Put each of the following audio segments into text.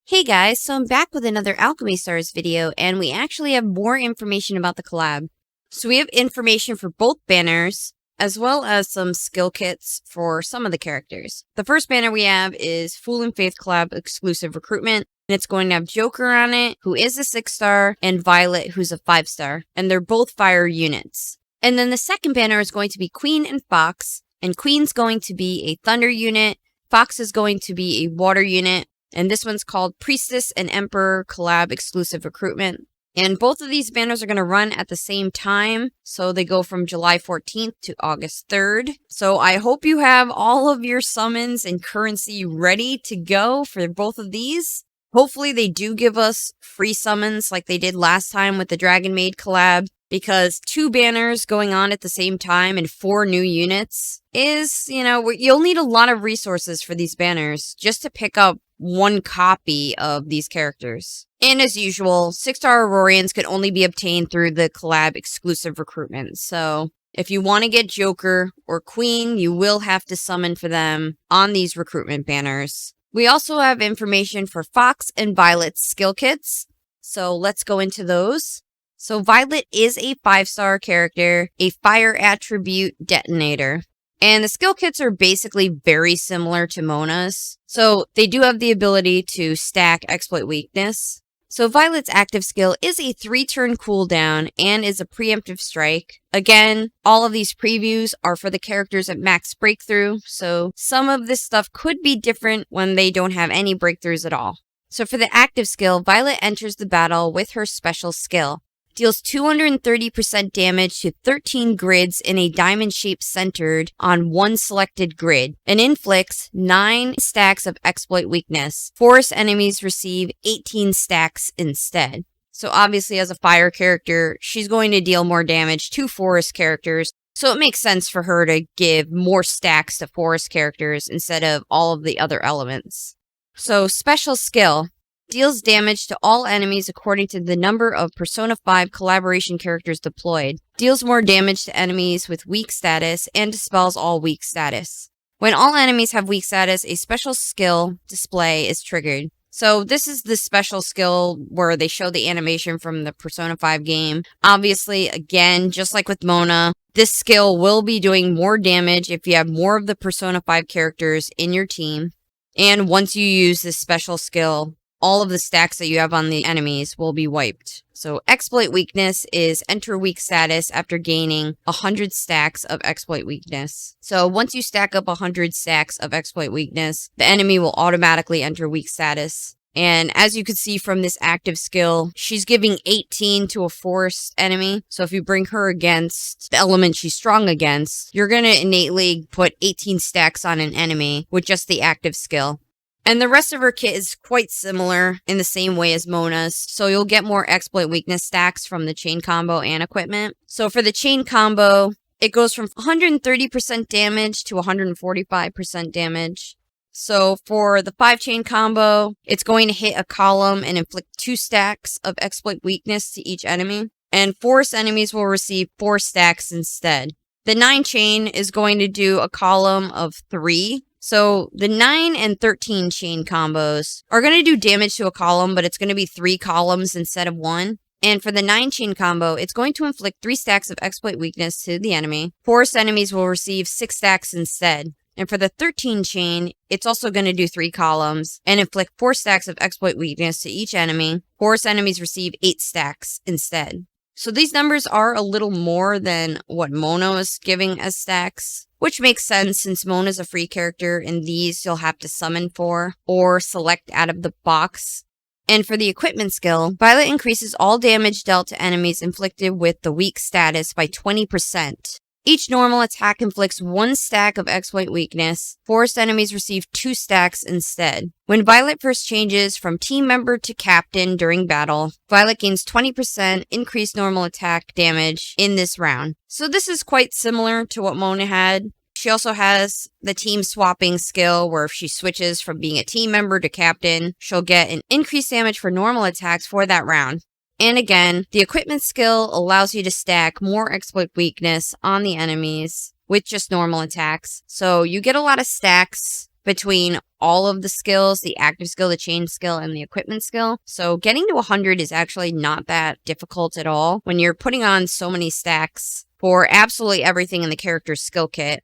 Hey guys, so I'm back with another Alchemy Stars video, and we actually have more information about the collab. So we have information for both banners, as well as some skill kits for some of the characters. The first banner we have is Fool and Faith collab exclusive recruitment, and it's going to have Joker on it, who is a 6-star, and Violet, who's a 5-star, and they're both fire units. And then the second banner is going to be Queen and Fox, and Queen's going to be a thunder unit, Fox is going to be a water unit, and this one's called Priestess and Emperor Collab Exclusive Recruitment. And both of these banners are going to run at the same time. So they go from July 14th to August 3rd. So I hope you have all of your summons and currency ready to go for both of these. Hopefully they do give us free summons like they did last time with the Dragon Maid collab. Because 2 banners going on at the same time and 4 new units is, you'll need a lot of resources for these banners just to pick up 1 copy of these characters. And as usual, 6-star Aurorians can only be obtained through the collab exclusive recruitment. So if you want to get Joker or Queen, you will have to summon for them on these recruitment banners. We also have information for Fox and Violet's skill kits. So let's go into those. So Violet is a 5-star character, a fire attribute detonator. And the skill kits are basically very similar to Mona's. So they do have the ability to stack exploit weakness. So Violet's active skill is a 3-turn cooldown and is a preemptive strike. Again, all of these previews are for the characters at max breakthrough. So some of this stuff could be different when they don't have any breakthroughs at all. So for the active skill, Violet enters the battle with her special skill. Deals 230% damage to 13 grids in a diamond shape centered on 1 selected grid, and inflicts 9 stacks of exploit weakness. Forest enemies receive 18 stacks instead. So obviously as a fire character, she's going to deal more damage to forest characters, so it makes sense for her to give more stacks to forest characters instead of all of the other elements. So special skill. Deals damage to all enemies according to the number of Persona 5 collaboration characters deployed. Deals more damage to enemies with weak status and dispels all weak status. When all enemies have weak status, a special skill display is triggered. So this is the special skill where they show the animation from the Persona 5 game. Obviously, again, just like with Mona, this skill will be doing more damage if you have more of the Persona 5 characters in your team. And once you use this special skill, all of the stacks that you have on the enemies will be wiped. So exploit weakness is enter weak status after gaining 100 stacks of exploit weakness. So once you stack up 100 stacks of exploit weakness, the enemy will automatically enter weak status. And as you can see from this active skill, she's giving 18 to a forest enemy. So if you bring her against the element she's strong against, you're going to innately put 18 stacks on an enemy with just the active skill. And the rest of her kit is quite similar in the same way as Mona's, so you'll get more exploit weakness stacks from the chain combo and equipment. So for the chain combo, it goes from 130% damage to 145% damage. So for the 5-chain combo, it's going to hit a column and inflict 2 stacks of exploit weakness to each enemy, and forest enemies will receive 4 stacks instead. The 9-chain is going to do a column of 3. So the 9 and 13 chain combos are going to do damage to a column, but it's going to be 3 columns instead of 1. And for the 9 chain combo, it's going to inflict 3 stacks of exploit weakness to the enemy. Forest enemies will receive 6 stacks instead. And for the 13 chain, it's also going to do 3 columns and inflict 4 stacks of exploit weakness to each enemy. Forest enemies receive 8 stacks instead. So these numbers are a little more than what Mona was giving as stacks, which makes sense since Mona's a free character and these you'll have to summon for or select out of the box. And for the equipment skill, Violet increases all damage dealt to enemies inflicted with the weak status by 20%. Each normal attack inflicts 1 stack of exploit weakness. Forest enemies receive 2 stacks instead. When Violet first changes from team member to captain during battle, Violet gains 20% increased normal attack damage in this round. So this is quite similar to what Mona had. She also has the team swapping skill where if she switches from being a team member to captain, she'll get an increased damage for normal attacks for that round. And again, the equipment skill allows you to stack more exploit weakness on the enemies with just normal attacks. So you get a lot of stacks between all of the skills, the active skill, the chain skill, and the equipment skill. So getting to 100 is actually not that difficult at all when you're putting on so many stacks for absolutely everything in the character's skill kit.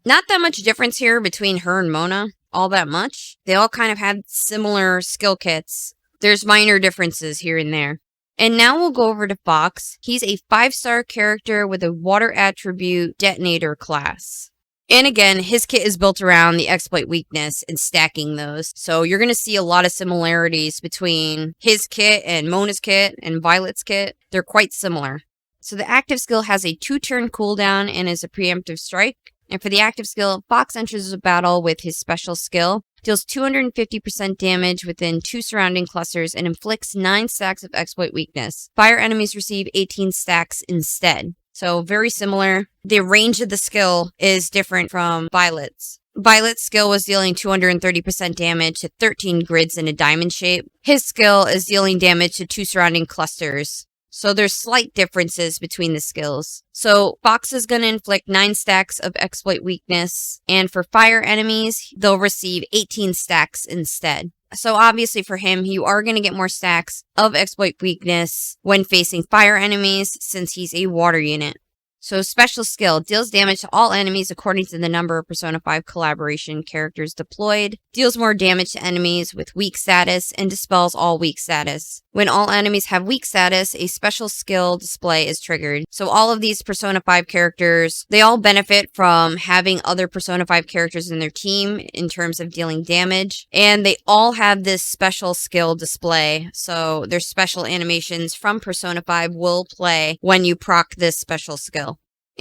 Not that much difference here between her and Mona, all that much. They all kind of had similar skill kits. There's minor differences here and there. And now we'll go over to Fox. He's a 5-star character with a water attribute detonator class. And again, his kit is built around the exploit weakness and stacking those. So you're going to see a lot of similarities between his kit and Mona's kit and Violet's kit. They're quite similar. So the active skill has a 2-turn cooldown and is a preemptive strike. And for the active skill, Fox enters a battle with his special skill, deals 250% damage within 2 surrounding clusters, and inflicts 9 stacks of exploit weakness. Fire enemies receive 18 stacks instead. So very similar. The range of the skill is different from Violet's. Violet's skill was dealing 230% damage to 13 grids in a diamond shape. His skill is dealing damage to 2 surrounding clusters. So there's slight differences between the skills. So Fox is going to inflict 9 stacks of exploit weakness. And for fire enemies, they'll receive 18 stacks instead. So obviously for him, you are going to get more stacks of exploit weakness when facing fire enemies since he's a water unit. So special skill, deals damage to all enemies according to the number of Persona 5 collaboration characters deployed, deals more damage to enemies with weak status, and dispels all weak status. When all enemies have weak status, a special skill display is triggered. So all of these Persona 5 characters, they all benefit from having other Persona 5 characters in their team in terms of dealing damage, and they all have this special skill display. So their special animations from Persona 5 will play when you proc this special skill.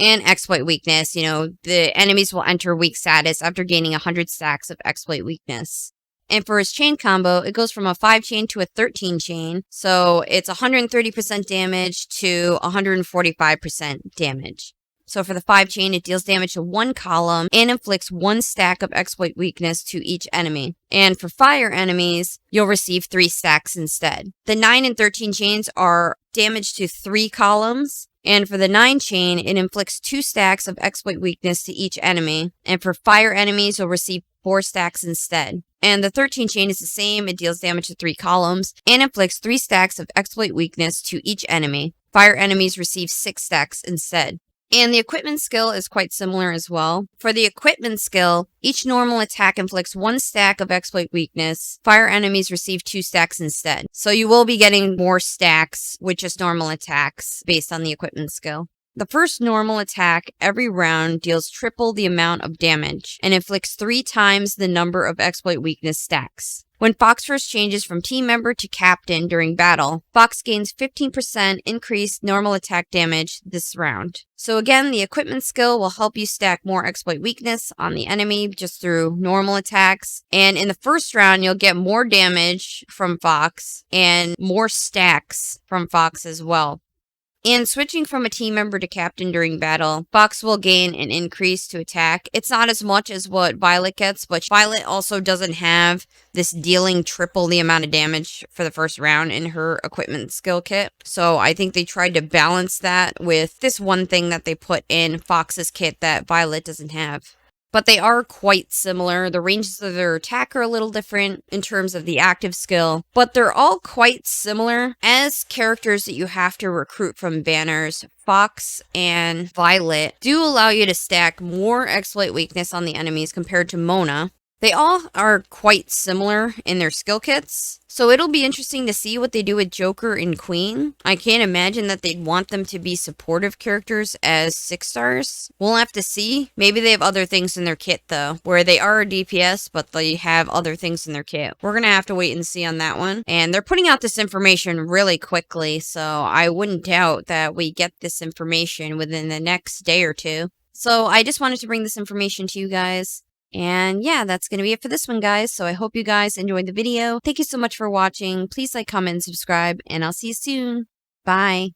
And exploit weakness, the enemies will enter weak status after gaining 100 stacks of exploit weakness. And for his chain combo, it goes from a 5-chain to a 13-chain. So it's 130% damage to 145% damage. So for the 5-chain, it deals damage to 1 column and inflicts 1 stack of exploit weakness to each enemy. And for fire enemies, you'll receive 3 stacks instead. The 9 and 13 chains are damage to 3 columns. And for the 9-chain, it inflicts 2 stacks of exploit weakness to each enemy. And for fire enemies, you'll receive 4 stacks instead. And the 13-chain is the same. It deals damage to 3 columns and inflicts 3 stacks of exploit weakness to each enemy. Fire enemies receive 6 stacks instead. And the equipment skill is quite similar as well. For the equipment skill, each normal attack inflicts 1 stack of exploit weakness. Fire enemies receive 2 stacks instead. So you will be getting more stacks with just normal attacks based on the equipment skill. The first normal attack every round deals triple the amount of damage and inflicts 3 times the number of exploit weakness stacks. When Fox first changes from team member to captain during battle, Fox gains 15% increased normal attack damage this round. So again, the equipment skill will help you stack more exploit weakness on the enemy just through normal attacks. And in the first round, you'll get more damage from Fox and more stacks from Fox as well. And switching from a team member to captain during battle, Fox will gain an increase to attack. It's not as much as what Violet gets, but Violet also doesn't have this dealing triple the amount of damage for the first round in her equipment skill kit. So I think they tried to balance that with this one thing that they put in Fox's kit that Violet doesn't have. But they are quite similar. The ranges of their attack are a little different in terms of the active skill, but they're all quite similar. As characters that you have to recruit from banners, Fox and Violet do allow you to stack more exploit weakness on the enemies compared to Mona. They all are quite similar in their skill kits, so it'll be interesting to see what they do with Joker and Queen. I can't imagine that they'd want them to be supportive characters as 6 stars. We'll have to see. Maybe they have other things in their kit, though, where they are a DPS, but they have other things in their kit. We're going to have to wait and see on that one. And they're putting out this information really quickly, so I wouldn't doubt that we get this information within the next day or 2. So I just wanted to bring this information to you guys. And yeah, that's going to be it for this one, guys. So I hope you guys enjoyed the video. Thank you so much for watching. Please like, comment, and subscribe, and I'll see you soon. Bye.